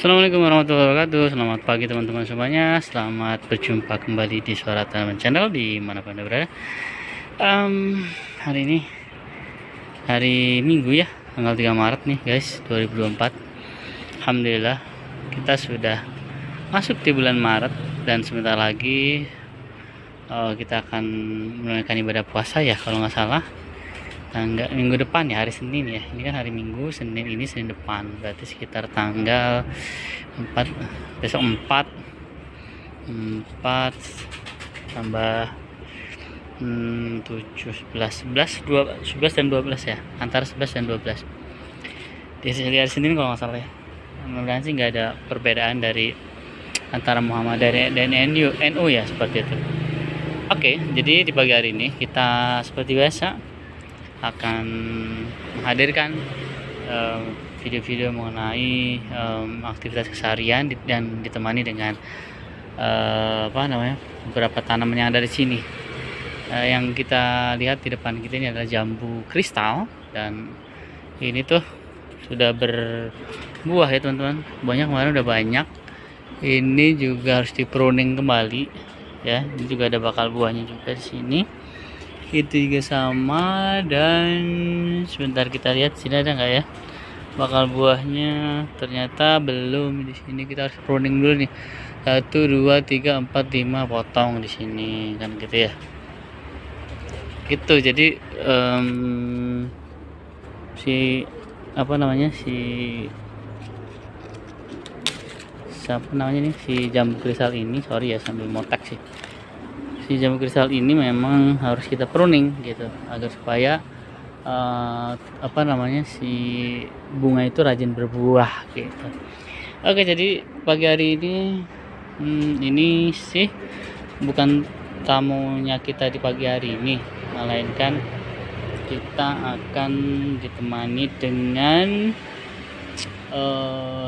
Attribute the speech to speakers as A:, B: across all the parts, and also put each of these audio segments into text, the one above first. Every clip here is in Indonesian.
A: Assalamualaikum warahmatullahi wabarakatuh. Selamat pagi teman-teman semuanya. Selamat berjumpa kembali di Suara Tanaman Channel dimanapun Anda berada. Hari ini hari Minggu ya, tanggal 3 Maret nih guys, 2024. Alhamdulillah kita sudah masuk di bulan Maret dan sebentar lagi kita akan menunaikan ibadah puasa ya kalau nggak salah. Tanggal minggu depan ya, hari Senin ya, ini kan hari Minggu, Senin ini Senin depan, berarti sekitar tanggal 4, besok 4 tambah 7, 11 dan 12 ya, antara 11 dan 12 di hari Senin kalau nggak salah ya. Mudah-mudahan sih nggak ada perbedaan dari antara Muhammadiyah dan NU ya, seperti itu. Oke, jadi di pagi hari ini kita seperti biasa akan menghadirkan video-video mengenai aktivitas keseharian dan ditemani dengan beberapa tanaman yang ada di sini. Yang kita lihat di depan kita ini adalah jambu kristal, dan ini tuh sudah berbuah ya teman-teman. Buahnya kemarin udah banyak. Ini juga harus di pruning kembali ya. Ini juga ada bakal buahnya juga di sini. Itu juga sama, dan sebentar kita lihat sini ada nggak ya bakal buahnya. Ternyata belum. Di sini kita harus pruning dulu nih, 1 2 3 4 5 potong di sini kan gitu ya, gitu. Jadi si jambu kristal ini, sorry ya sambil motak sih, si jambu kristal ini memang harus kita pruning gitu agar supaya si bunga itu rajin berbuah gitu. Oke, jadi pagi hari ini sih bukan tamunya kita di pagi hari ini, melainkan kita akan ditemani dengan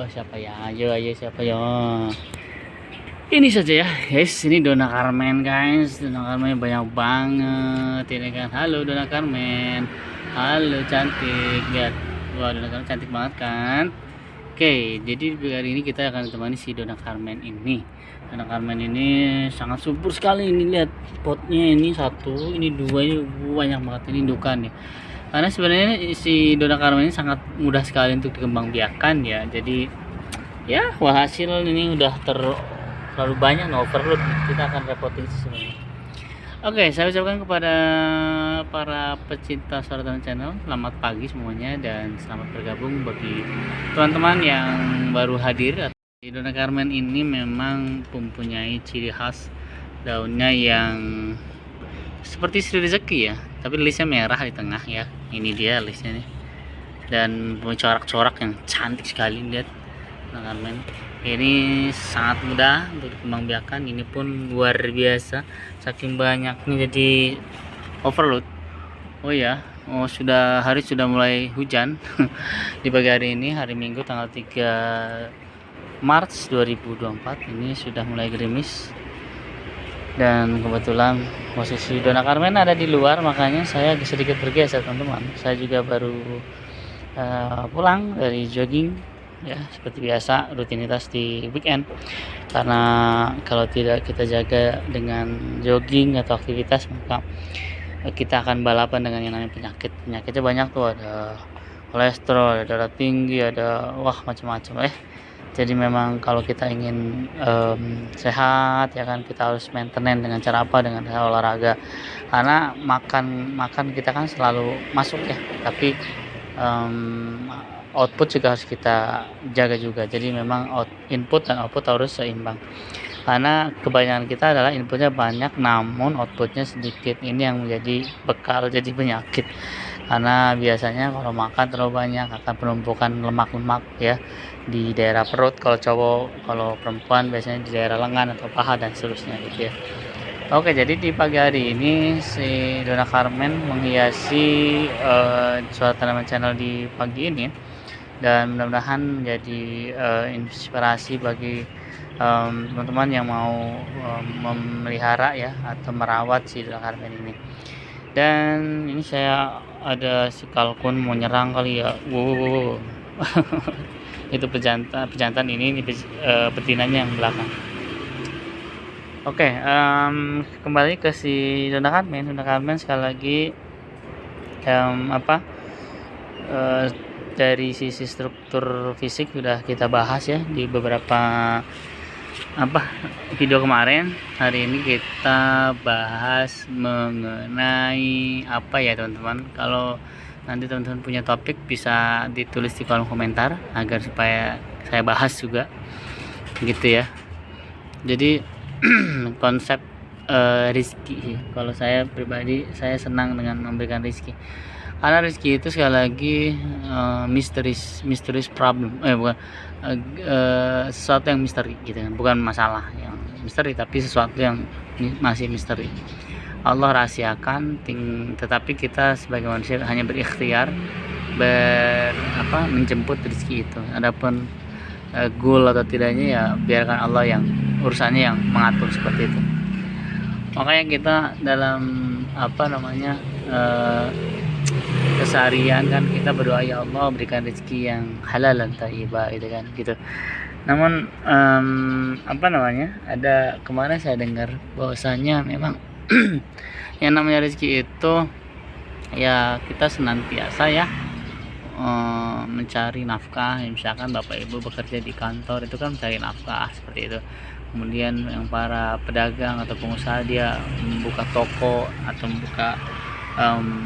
A: siapa ya? Siapa ya? Ini saja ya guys, ini Donna Carmen guys. Donna Carmen banyak banget ini kan. Halo Donna Carmen, halo cantik, lihat. Wah, Donna Carmen cantik banget kan. Oke, jadi hari ini kita akan ditemani si Donna Carmen ini. Donna Carmen ini sangat subur sekali. Ini lihat potnya, ini 1, ini 2, ini banyak banget ini indukan ya. Karena sebenarnya si Donna Carmen ini sangat mudah sekali untuk dikembangbiakan ya. Jadi ya hasil ini udah terlalu banyak, overload, kita akan repotin semuanya. Oke, saya ucapkan kepada para pecinta Suara Tanaman Channel, selamat pagi semuanya dan selamat bergabung bagi teman-teman yang baru hadir. Donna Carmen ini memang mempunyai ciri khas daunnya yang seperti Sri Rezeki ya, tapi listnya merah di tengah ya. Ini dia listnya nih, dan punya corak-corak yang cantik sekali. Lihat Donna Carmen ini sangat mudah untuk dikembangbiakan. Ini pun luar biasa, saking banyaknya jadi overload. Hari sudah mulai hujan di pagi hari ini, hari Minggu tanggal 3 Maret 2024. Ini sudah mulai gerimis, dan kebetulan posisi Donna Carmen ada di luar, makanya saya sedikit bergeser teman-teman. Saya juga baru pulang dari jogging ya, seperti biasa rutinitas di weekend, karena kalau tidak kita jaga dengan jogging atau aktivitas, maka kita akan balapan dengan yang namanya penyakitnya banyak tuh. Ada kolesterol, ada darah tinggi, ada macam-macam. Jadi memang kalau kita ingin sehat ya kan, kita harus maintenance dengan cara apa? Dengan cara olahraga. Karena makan kita kan selalu masuk ya, tapi output juga harus kita jaga juga. Jadi memang input dan output harus seimbang, karena kebanyakan kita adalah inputnya banyak namun outputnya sedikit. Ini yang menjadi bekal jadi penyakit, karena biasanya kalau makan terlalu banyak akan penumpukan lemak ya di daerah perut kalau cowok, kalau perempuan biasanya di daerah lengan atau paha dan seterusnya gitu ya. Oke, jadi di pagi hari ini si Donna Carmen menghiasi Suara Tanaman Channel di pagi ini, dan mudah-mudahan menjadi inspirasi bagi teman-teman yang mau memelihara ya atau merawat si Donna Carmen ini. Dan ini saya ada si kalkun mau nyerang kali ya. itu pejantan ini betinanya yang belakang. Oke, kembali ke si Dona Carmen sekali lagi, dari sisi struktur fisik sudah kita bahas ya di beberapa video kemarin. Hari ini kita bahas mengenai apa ya teman-teman. Kalau nanti teman-teman punya topik bisa ditulis di kolom komentar agar supaya saya bahas juga gitu ya. Jadi konsep rizki, kalau saya pribadi saya senang dengan memberikan rizki, karena rezeki itu sekali lagi misterius problem, sesuatu yang misteri gitu kan, bukan masalah yang misteri tapi sesuatu yang masih misteri. Allah rahasiakan, tetapi kita sebagai manusia hanya berikhtiar menjemput rezeki itu. Adapun goal atau tidaknya ya biarkan Allah yang urusannya yang mengatur seperti itu. Makanya kita dalam keseharian kan kita berdoa, ya Allah berikan rezeki yang halal dan thayyibah gitu. Namun ada kemarin saya dengar bahwasanya memang yang namanya rezeki itu ya kita senantiasa ya mencari nafkah. Misalkan Bapak Ibu bekerja di kantor itu kan mencari nafkah seperti itu. Kemudian yang para pedagang atau pengusaha dia membuka toko atau membuka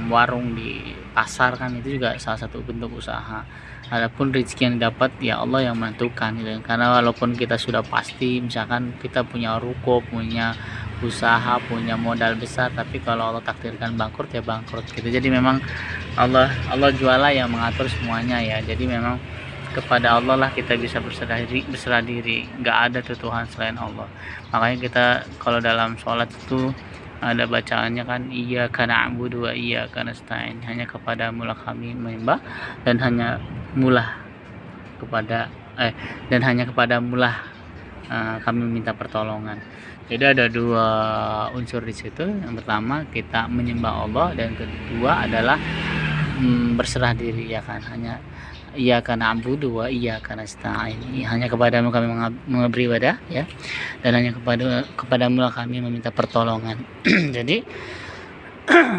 A: warung di pasar kan, itu juga salah satu bentuk usaha. Adapun rezeki yang didapat ya Allah yang menentukan gitu. Karena walaupun kita sudah pasti misalkan kita punya ruko, punya usaha, punya modal besar, tapi kalau Allah takdirkan bangkrut ya bangkrut gitu. Jadi memang Allah juala yang mengatur semuanya ya. Jadi memang kepada Allah lah kita bisa berserah diri. Nggak ada Tuhan selain Allah. Makanya kita kalau dalam sholat itu ada bacaannya kan, iyyaka na'budu wa iyyaka nasta'in, hanya kepadamu lah kami menyembah dan hanya kepadamu lah kami meminta pertolongan. Jadi ada dua unsur di situ. Yang pertama kita menyembah Allah, dan kedua adalah berserah diri ya kan, hanya iyyaka na'budu wa iyyaka nasta'in, hanya kepadamu kami memberi ibadah ya, dan hanya kepadamu lah kami meminta pertolongan. Jadi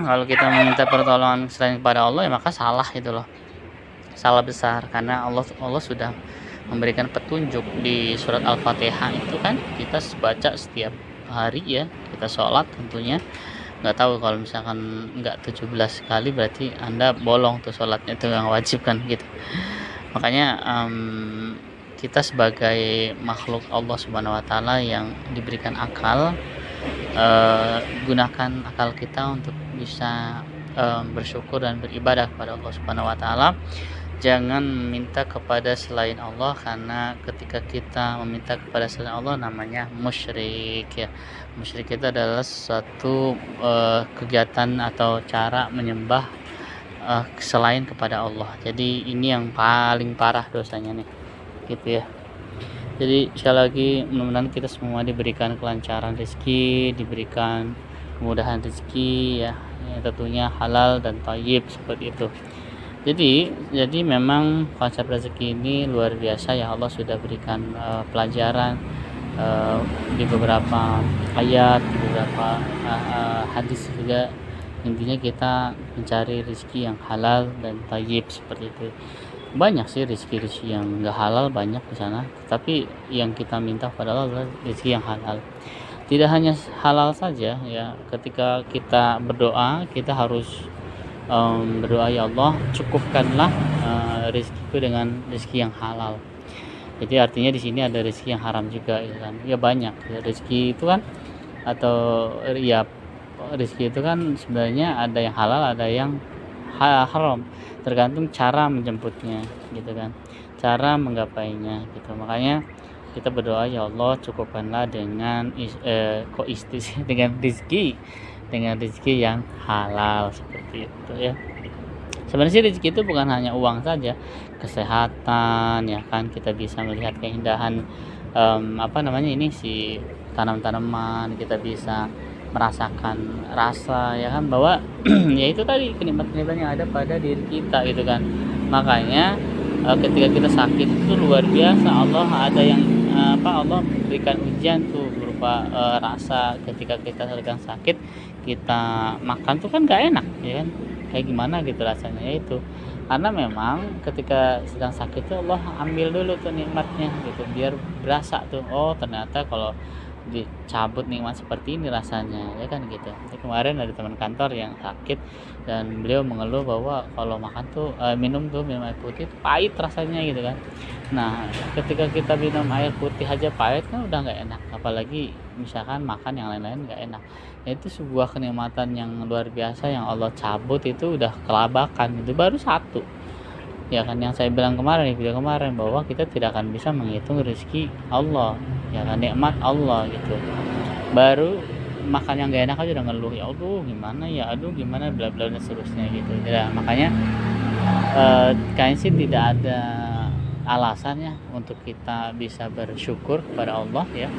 A: kalau kita meminta pertolongan selain kepada Allah ya maka salah itu loh, salah besar. Karena Allah sudah memberikan petunjuk di surat Al-Fatihah itu kan, kita baca setiap hari ya, kita sholat tentunya. Nggak tahu kalau misalkan nggak 17 kali berarti Anda bolong tuh sholatnya, itu yang wajib kan gitu. Makanya kita sebagai makhluk Allah Subhanahu wa taala yang diberikan akal, gunakan akal kita untuk bisa bersyukur dan beribadah kepada Allah Subhanahu wa taala. Jangan meminta kepada selain Allah, karena ketika kita meminta kepada selain Allah namanya musyrik ya. Musyrik itu adalah suatu kegiatan atau cara menyembah selain kepada Allah. Jadi ini yang paling parah dosanya nih gitu ya. Jadi sekali lagi mudah-mudahan kita semua diberikan kelancaran rezeki, diberikan kemudahan rezeki ya, tentunya halal dan thayyib seperti itu. Jadi memang konsep rezeki ini luar biasa ya. Allah sudah berikan pelajaran di beberapa ayat, di beberapa hadis juga. Intinya kita mencari rezeki yang halal dan thayyib seperti itu. Banyak sih rezeki yang enggak halal, banyak di sana, tapi yang kita minta pada Allah adalah rezeki yang halal. Tidak hanya halal saja ya, ketika kita berdoa kita harus berdoa, ya Allah cukupkanlah rezekiku dengan rezeki yang halal. Jadi artinya di sini ada rezeki yang haram juga ya kan. Ya banyak ya, rezeki itu kan, atau ya rezeki itu kan sebenarnya ada yang halal, ada yang haram, tergantung cara menjemputnya gitu kan, cara menggapainya gitu. Makanya kita berdoa, ya Allah cukupkanlah dengan dengan rezeki yang halal seperti itu ya. Sebenarnya rezeki itu bukan hanya uang saja, kesehatan ya kan, kita bisa melihat keindahan si tanam-tanaman, kita bisa merasakan rasa ya kan, bahwa ya itu tadi kenikmatan yang ada pada diri kita gitu kan. Makanya ketika kita sakit itu luar biasa, Allah ada yang Allah berikan ujian tuh berupa rasa. Ketika kita sedang sakit, kita makan tuh kan gak enak ya kan, kayak gimana gitu rasanya. Itu karena memang ketika sedang sakit tuh Allah ambil dulu tuh nikmatnya gitu, biar berasa tuh, oh ternyata kalau dicabut nikmat seperti ini rasanya ya kan gitu. Jadi kemarin ada teman kantor yang sakit dan beliau mengeluh bahwa kalau makan tuh minum air putih itu pahit rasanya gitu kan. Nah ketika kita minum air putih aja pahit kan udah nggak enak, apalagi misalkan makan yang lain-lain nggak enak. Itu sebuah kenikmatan yang luar biasa yang Allah cabut, itu udah kelabakan. Itu baru satu ya kan, yang saya bilang kemarin di video kemarin, bahwa kita tidak akan bisa menghitung rezeki Allah ya kan, nikmat Allah gitu. Baru makan yang gak enak aja udah ngeluh, ya aduh gimana ya, aduh gimana, bla bla dan seterusnya gitu ya. Makanya kayaknya sih tidak ada alasannya untuk kita bisa bersyukur kepada Allah ya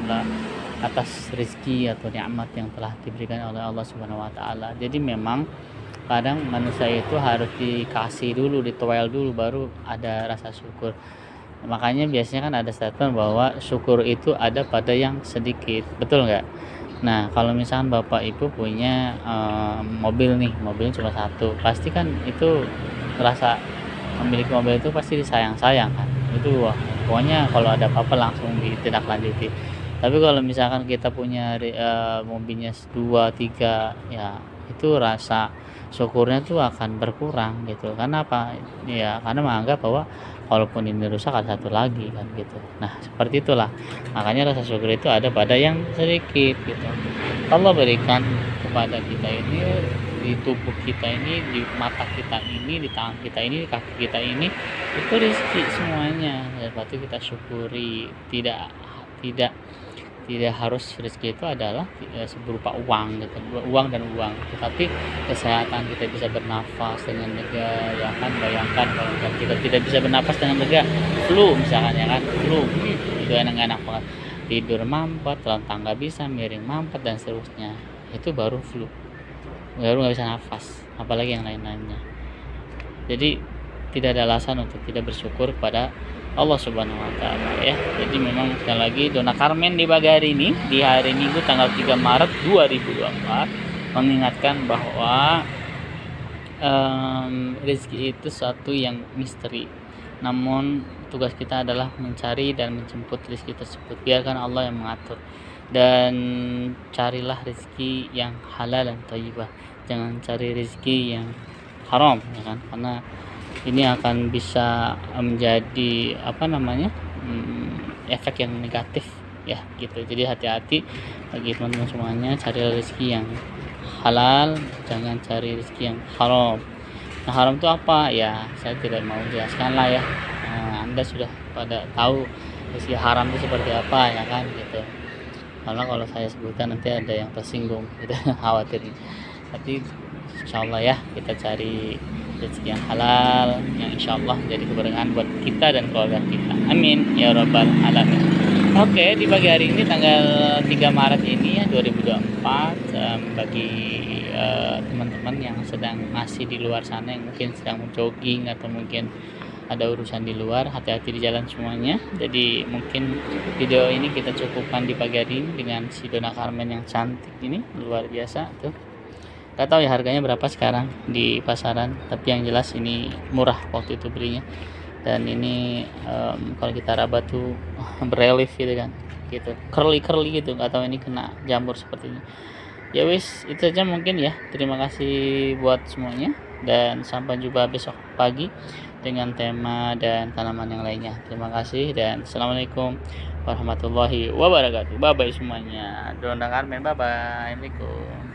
A: atas rezeki atau nikmat yang telah diberikan oleh Allah Subhanahu wa taala. Jadi memang kadang manusia itu harus dikasih dulu, ditoel dulu, baru ada rasa syukur. Makanya biasanya kan ada statement bahwa syukur itu ada pada yang sedikit, betul nggak? Nah kalau misalkan bapak ibu punya mobil nih, mobilnya cuma satu, pasti kan itu rasa memiliki mobil itu pasti disayang-sayang kan. Itu wah, pokoknya kalau ada apa-apa langsung ditindaklanjuti. Tapi kalau misalkan kita punya mobilnya 2, 3 ya, itu rasa syukurnya tuh akan berkurang gitu. Karena apa? Ya karena menganggap bahwa walaupun ini rusak ada satu lagi kan gitu. Nah seperti itulah, makanya rasa syukur itu ada pada yang sedikit gitu. Allah berikan kepada kita ini, di tubuh kita ini, di mata kita ini, di tangan kita ini, di kaki kita ini, itu rezeki semuanya, dan patut kita syukuri. Tidak harus rezeki itu adalah berupa uang gitu, uang dan uang, tetapi kesehatan, kita bisa bernafas dengan lega ya kan. Bayangkan kalau kita tidak bisa bernafas dengan lega, flu misalkan ya kan, flu itu enak banget, tidur mampet, telentang nggak bisa, miring mampet dan seterusnya, itu baru flu, baru nggak bisa nafas, apalagi yang lain-lainnya. Jadi tidak ada alasan untuk tidak bersyukur kepada Allah Subhanahu wa taala ya. Jadi memang sekali lagi Dona Carmen di pagi hari ini, di hari Minggu tanggal 3 Maret 2024, mengingatkan bahwa rezeki itu satu yang misteri. Namun tugas kita adalah mencari dan menjemput rezeki tersebut. Biarkan Allah yang mengatur. Dan carilah rezeki yang halal dan thayyibah. Jangan cari rezeki yang haram ya kan, karena ini akan bisa menjadi efek yang negatif ya gitu. Jadi hati-hati bagi teman-teman semuanya, cari rezeki yang halal, jangan cari rezeki yang haram. Nah haram itu apa ya, saya tidak mau jelaskan lah ya. Anda sudah pada tahu rezeki haram itu seperti apa ya kan gitu, karena kalau saya sebutkan nanti ada yang tersinggung gitu khawatir. Tapi insyaallah ya, kita cari rezeki yang halal yang insyaallah jadi keberkahan buat kita dan keluarga kita, amin ya rabbal alamin. Oke, di pagi hari ini tanggal 3 Maret ini ya 2024, bagi teman-teman yang sedang masih di luar sana, yang mungkin sedang jogging atau mungkin ada urusan di luar, hati-hati di jalan semuanya. Jadi mungkin video ini kita cukupkan di pagi hari ini dengan si Dona Carmen yang cantik ini, luar biasa tuh. Gak tahu ya harganya berapa sekarang di pasaran, tapi yang jelas ini murah waktu itu belinya. Dan ini kalau kita raba tuh berelief gitu kan, gitu curly gitu, gak tahu ini kena jamur sepertinya. Ya wis, itu aja mungkin ya. Terima kasih buat semuanya, dan sampai jumpa besok pagi dengan tema dan tanaman yang lainnya. Terima kasih dan assalamualaikum warahmatullahi wabarakatuh. Bye bye semuanya. Dona Carmen, bye bye. Assalamualaikum.